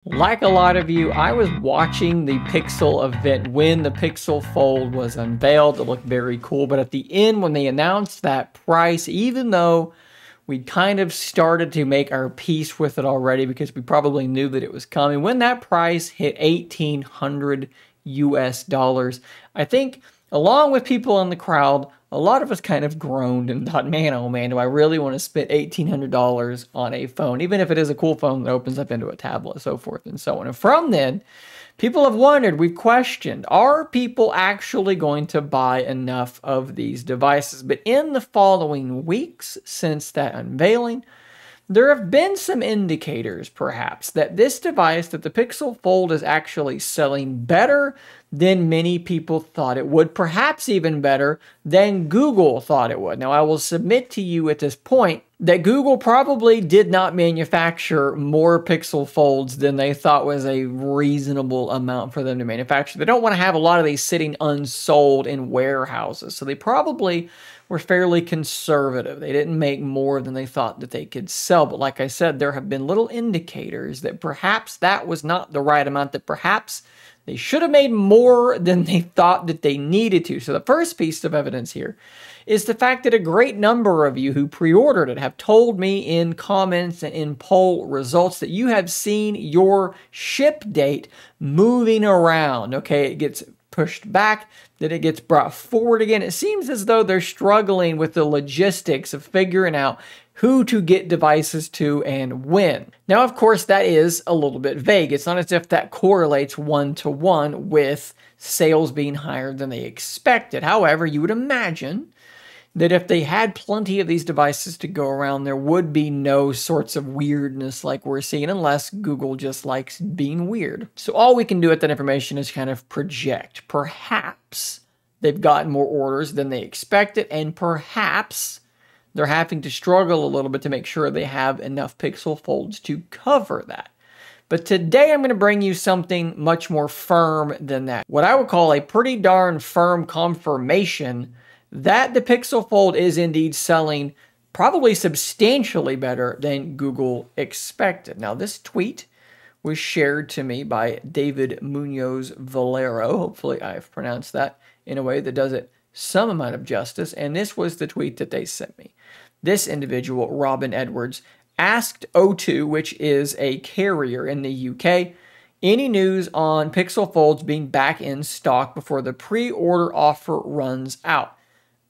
Like a lot of you, I was watching the Pixel event when the Pixel Fold was unveiled. It looked very cool, but at the end when they announced that price, even though we kind of started to make our peace with it already because we probably knew that it was coming, when that price hit 1,800 US dollars, I think along with people in the crowd, a lot of us kind of groaned and thought, man, oh man, do I really want to spend $1,800 on a phone, even if it is a cool phone that opens up into a tablet, so forth and so on. And from then, people have wondered, we've questioned, are people actually going to buy enough of these devices? But in the following weeks since that unveiling, there have been some indicators, perhaps, that this device, that the Pixel Fold is actually selling better than many people thought it would, perhaps even better than Google thought it would. Now, I will submit to you at this point that Google probably did not manufacture more Pixel Folds than they thought was a reasonable amount for them to manufacture. They don't want to have a lot of these sitting unsold in warehouses, so they probably were fairly conservative. They didn't make more than they thought that they could sell. But like I said, there have been little indicators that perhaps that was not the right amount, that perhaps they should have made more than they thought that they needed to. So the first piece of evidence here is the fact that a great number of you who pre-ordered it have told me in comments and in poll results that you have seen your ship date moving around. Okay, it gets pushed back, then it gets brought forward again. It seems as though they're struggling with the logistics of figuring out who to get devices to and when. Now, of course, that is a little bit vague. It's not as if that correlates one-to-one with sales being higher than they expected. However, you would imagine that if they had plenty of these devices to go around, there would be no sorts of weirdness like we're seeing, unless Google just likes being weird. So all we can do with that information is kind of project. Perhaps they've gotten more orders than they expected, and perhaps they're having to struggle a little bit to make sure they have enough Pixel Folds to cover that. But today I'm going to bring you something much more firm than that. What I would call a pretty darn firm confirmation that the Pixel Fold is indeed selling probably substantially better than Google expected. Now, this tweet was shared to me by David Munoz Valero. Hopefully I've pronounced that in a way that does it some amount of justice. And this was the tweet that they sent me. This individual, Robin Edwards, asked O2, which is a carrier in the UK, any news on Pixel Folds being back in stock before the pre-order offer runs out.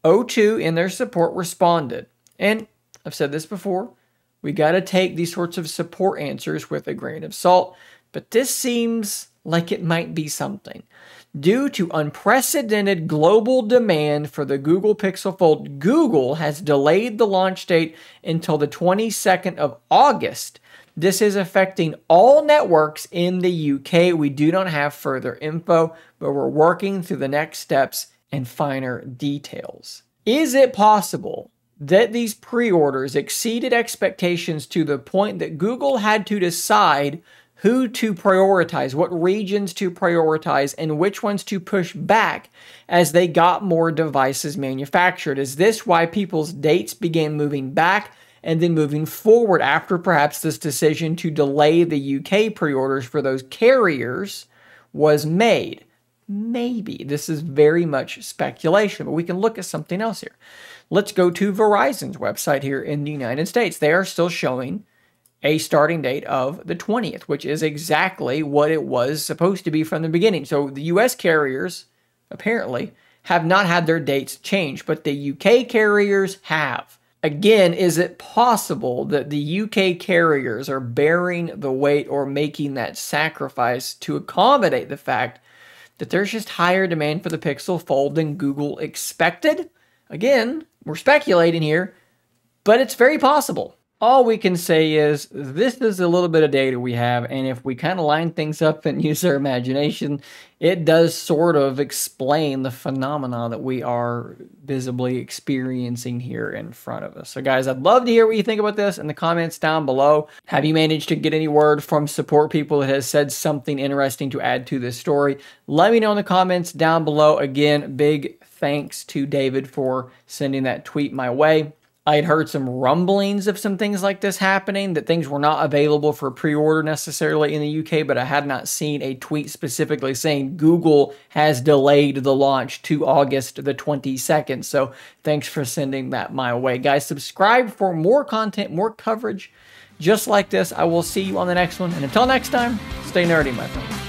O2 in their support responded, and I've said this before, we got to take these sorts of support answers with a grain of salt, but this seems like it might be something. Due to unprecedented global demand for the Google Pixel Fold, Google has delayed the launch date until the 22nd of August. This is affecting all networks in the UK. We do not have further info, but we're working through the next steps and finer details. Is it possible that these pre-orders exceeded expectations to the point that Google had to decide who to prioritize, what regions to prioritize, and which ones to push back as they got more devices manufactured? Is this why people's dates began moving back and then moving forward after perhaps this decision to delay the UK pre-orders for those carriers was made? Maybe. This is very much speculation, but we can look at something else here. Let's go to Verizon's website here in the United States. They are still showing a starting date of the 20th, which is exactly what it was supposed to be from the beginning. So the US carriers apparently have not had their dates changed, but the UK carriers have. Again, is it possible that the UK carriers are bearing the weight or making that sacrifice to accommodate the fact that there's just higher demand for the Pixel Fold than Google expected? Again, we're speculating here, but it's very possible. All we can say is this is a little bit of data we have, and if we kind of line things up and use our imagination, it does sort of explain the phenomena that we are visibly experiencing here in front of us. So guys, I'd love to hear what you think about this in the comments down below. Have you managed to get any word from support people that has said something interesting to add to this story? Let me know in the comments down below. Again, big thanks to David for sending that tweet my way. I had heard some rumblings of some things like this happening, that things were not available for pre-order necessarily in the UK, but I had not seen a tweet specifically saying Google has delayed the launch to August the 22nd. So thanks for sending that my way. Guys, subscribe for more content, more coverage just like this. I will see you on the next one. And until next time, stay nerdy, my friends.